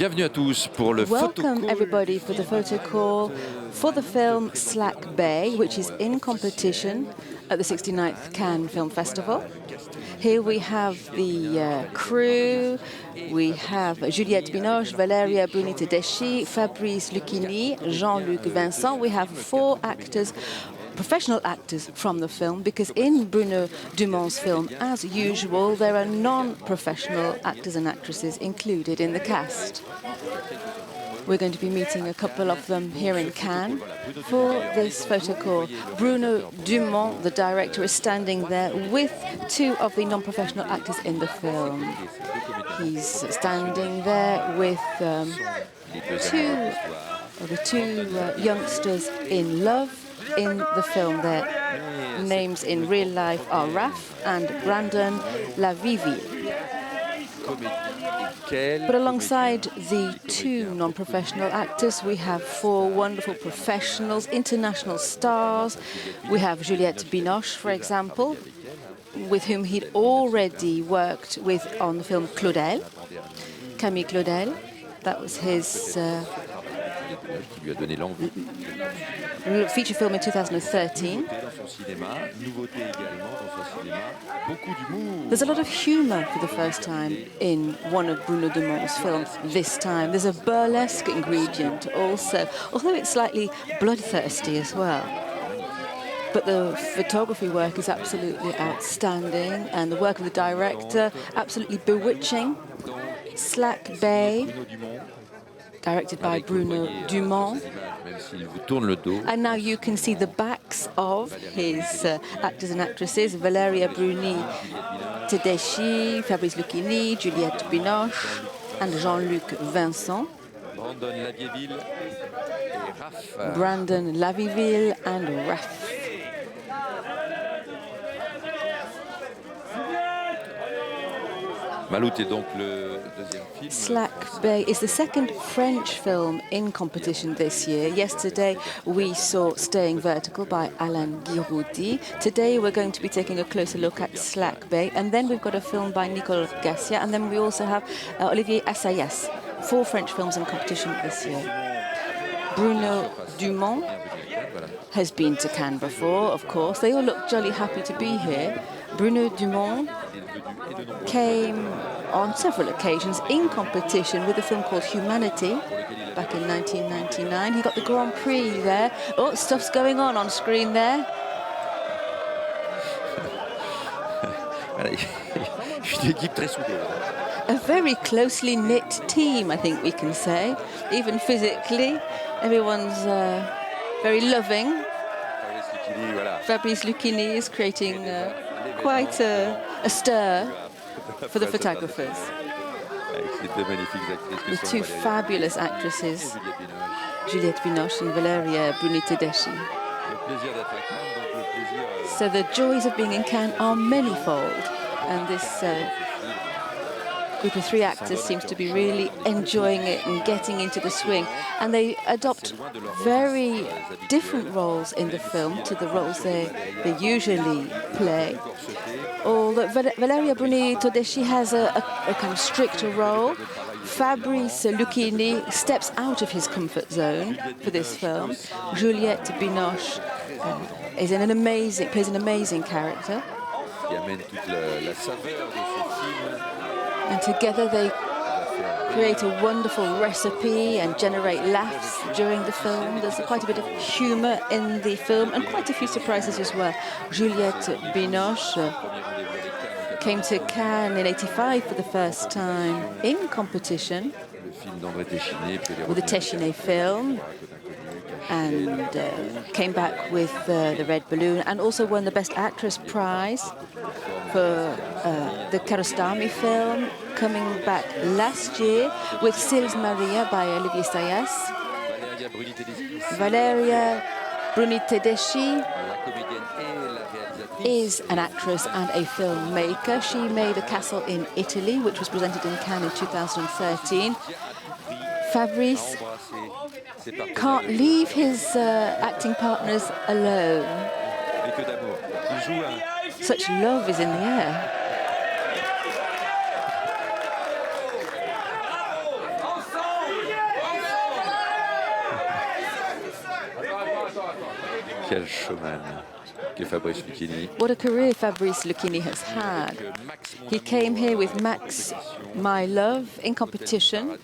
Bienvenue à tous pour le Welcome Photocall. everybody for the Photocall for the film Slack Bay, which is in competition at the 69th Cannes Film Festival. Here we have the crew. We have Juliette, Binoche, Valeria, Bruni, Tedeski, Fabrice, Luchini, Jean-Luc, Vincent. We have 4 actors, professional actors from the film, because in Bruno Dumont's film, as usual, there are non-professional actors and actresses included in the cast. We're going to be meeting a couple of them here in Cannes for this photocall. Bruno Dumont, the director, is standing there with 2 of the non-professional actors in the film. He's standing there with two of the 2 youngsters in love in the film. Their names in real life are Raph and Brandon Lavieville. But alongside the 2 non-professional actors, we have 4 wonderful professionals, international stars. We have Juliette Binoche, for example, with whom he'd already worked with on the film Claudel, Camille Claudel. That was his feature film in 2013. There's a lot of humour for the first time in one of Bruno Dumont's films this time. There's a burlesque ingredient also, although it's slightly bloodthirsty as well. But the photography work is absolutely outstanding, and the work of the director, absolutely bewitching. Slack Bay, directed by Bruno Dumont. And now you can see the backs of his actors and actresses: Valeria, Bruni, Tedeski, Fabrice Luchini, Juliette Binoche, and Jean-Luc Vincent. Brandon Lavieville and Raph. LOUTE est donc le deuxième film. Slack Bay is the second French film in competition this year. Yesterday we saw Staying Vertical by Alain Guiraudie. Today we're going to be taking a closer look at Slack Bay, and then we've got a film by Nicole Garcia, and then we also have Olivier Assayas. 4 French films in competition this year. Bruno Dumont has been to Cannes before, of course. They all look jolly happy to be here. Bruno Dumont came on several occasions in competition with a film called Humanity back in 1999. He got the Grand Prix there. Oh, stuff's going on screen there. A very closely knit team, I think we can say, even physically. Everyone's very loving. Fabrice Luchini is creating quite a stir for the photographers. With 2 fabulous actresses, Juliette Binoche and Valeria Bruni Tedeski. So the joys of being in Cannes are manifold, and this group of 3 actors seems to be really enjoying it and getting into the swing. And they adopt very different roles in the film to the roles they usually play. Although Valeria Bruni Tedeski has a kind of stricter role, Fabrice Luchini steps out of his comfort zone for this film. Juliette Binoche plays an amazing character. And together they create a wonderful recipe and generate laughs during the film. There's quite a bit of humour in the film and quite a few surprises as well. Juliette Binoche came to Cannes in '85 for the first time in competition with the Téchiné film, and came back with the Red Balloon, and also won the Best Actress prize for the Kiarostami film, coming back last year with Sils Maria by Olivier Assayas. Valeria Bruni Tedeski is an actress and a filmmaker. She made A Castle in Italy, which was presented in Cannes in 2013. Fabrice can't leave his acting partners alone. Such love is in the air. Quel showman que Fabrice Luchini. What a career Fabrice Luchini has had. He came here with Max, My Love, in competition.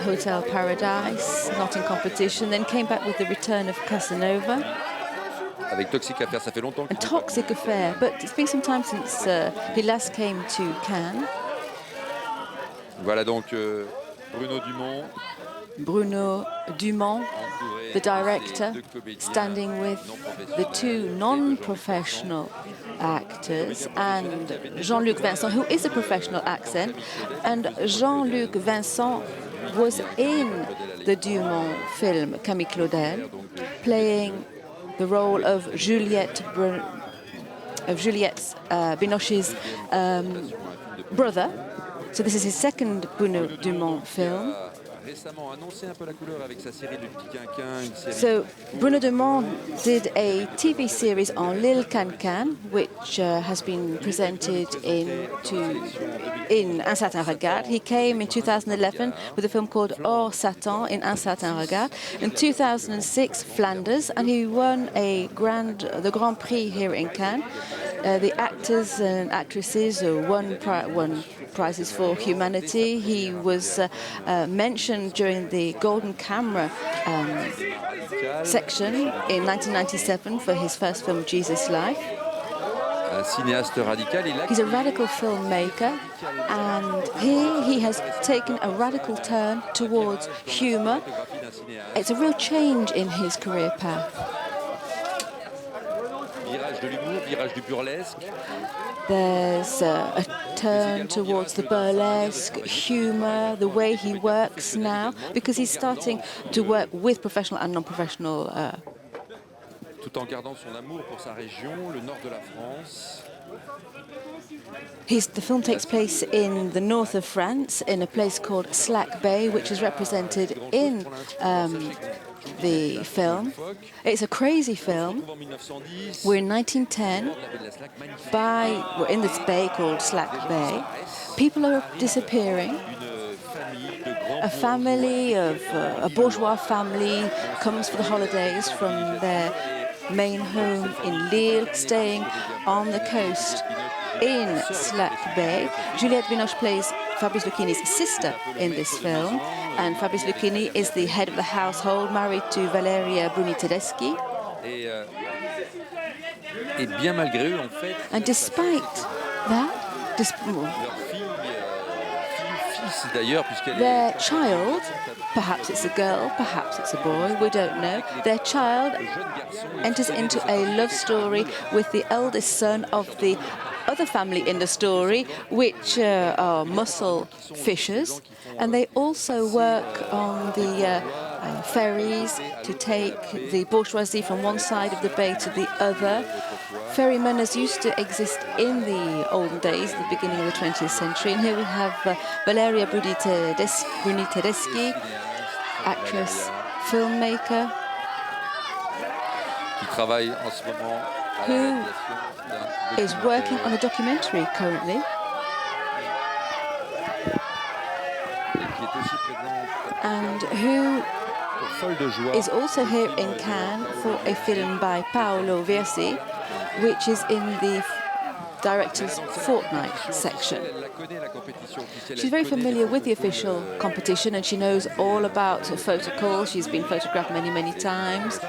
Hotel Paradise, not in competition. Then came back with The Return of Casanova. Avec Toxic Affair, ça fait longtemps A Toxic Affair, but it's been some time since he last came to Cannes. Voilà donc Bruno Dumont. Bruno Dumont, the director, standing with the two non-professional actors, and Jean-Luc Vincent, who is a professional actor. And Jean-Luc Vincent was in the Dumont film Camille Claudel, playing the role of Juliette, Binoche's brother. So this is his second Bruno Dumont film. So Bruno Dumont did a TV series on L'Île Cancan, which has been presented in Un Certain Regard. He came in 2011 with a film called Hors Satan in Un Certain Regard. In 2006, Flanders, and he won the Grand Prix here in Cannes. The actors and actresses won prizes for humanity. He was mentioned during the Golden Camera section in 1997 for his first film, Jesus Life. Un cinéaste radical. He's a radical filmmaker, and here he has taken a radical turn towards humor. It's a real change in his career path. Virage de l'humour, virage du burlesque. There's a turn towards the burlesque, humor, the way he works now, because he's starting to work with professional and non-professional. Tout en gardant son amour pour sa région, le nord de la France. The film takes place in the north of France, in a place called Slack Bay, which is represented in the film. It's a crazy film. We're in 1910. We're in this bay called Slack Bay. People are disappearing. A bourgeois family comes for the holidays from their main home in Lille, staying on the coast in Slack Bay. Juliette Binoche plays Fabrice Luchini's sister in this film, and Fabrice Luchini is the head of the household, married to Valeria Bruni Tedeski. Et bien malgré eux, en fait, and despite that, their child, perhaps it's a girl, perhaps it's a boy, we don't know, their child enters into a love story with the eldest son of the other family in the story, which are mussel fishers, and they also work on the ferries to take the bourgeoisie from one side of the bay to the other. Ferrymen as used to exist in the olden days, the beginning of the 20th century. And here we have Valeria Bruni Tedeski, actress, filmmaker, who is working on a documentary currently. And who is also here in Cannes for a film by Paolo Versi, which is in the director's fortnight section. She's very familiar with the official competition, and she knows all about Photocall. She's been photographed many, many times.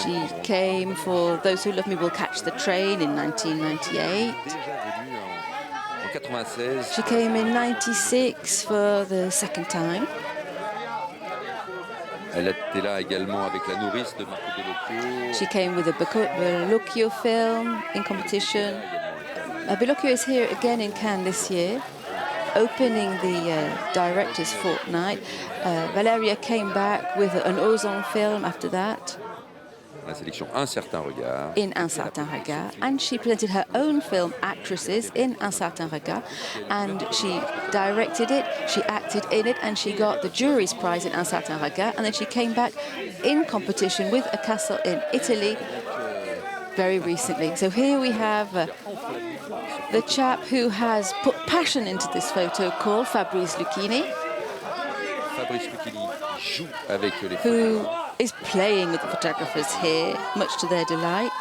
She came for Those Who Love Me Will Catch the Train in 1998. She came in 96 for the second time. Elle était là également avec La Nourrice de Marco Bellocchio. She came with a Bellocchio film in competition. Bellocchio is here again in Cannes this year, opening the director's fortnight. Valeria came back with an Ozon film after that. La sélection Un Certain Regard. In Un Certain Regard, and she presented her own film Actresses in Un Certain Regard, and she directed it, she acted in it, and she got the jury's prize in Un Certain Regard, and then she came back in competition with A Castle in Italy very recently. So here we have the chap who has put passion into this photo called Fabrice Luchini, Fabrice Luchini joue avec les who is playing with the photographers here, much to their delight.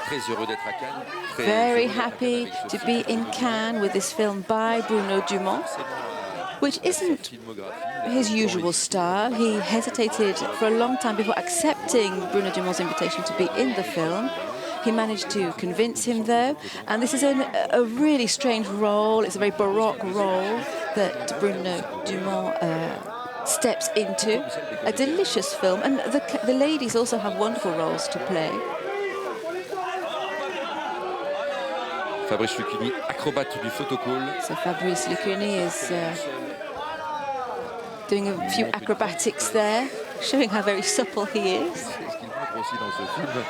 Très heureux d'être à Cannes. Very happy to be in Cannes with this film by Bruno Dumont, which isn't his usual style. He hesitated for a long time before accepting Bruno Dumont's invitation to be in the film. He managed to convince him, though, and this is a really strange role. It's a very baroque role that Bruno Dumont steps into. A delicious film, and the ladies also have wonderful roles to play. Fabrice Luchini, acrobate du Photocall. So Fabrice Luchini is doing a few acrobatics there, showing how very supple he is.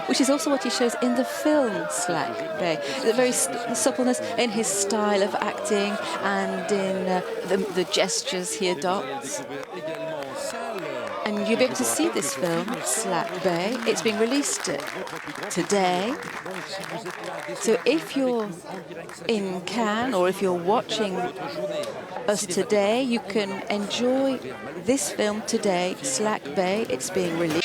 Which is also what he shows in the film Slack Bay. The very suppleness in his style of acting and in the gestures he adopts. And you'll be able to see this film, Slack Bay. It's being released today. So if you're in Cannes or if you're watching us today, you can enjoy this film today, Slack Bay. It's being released.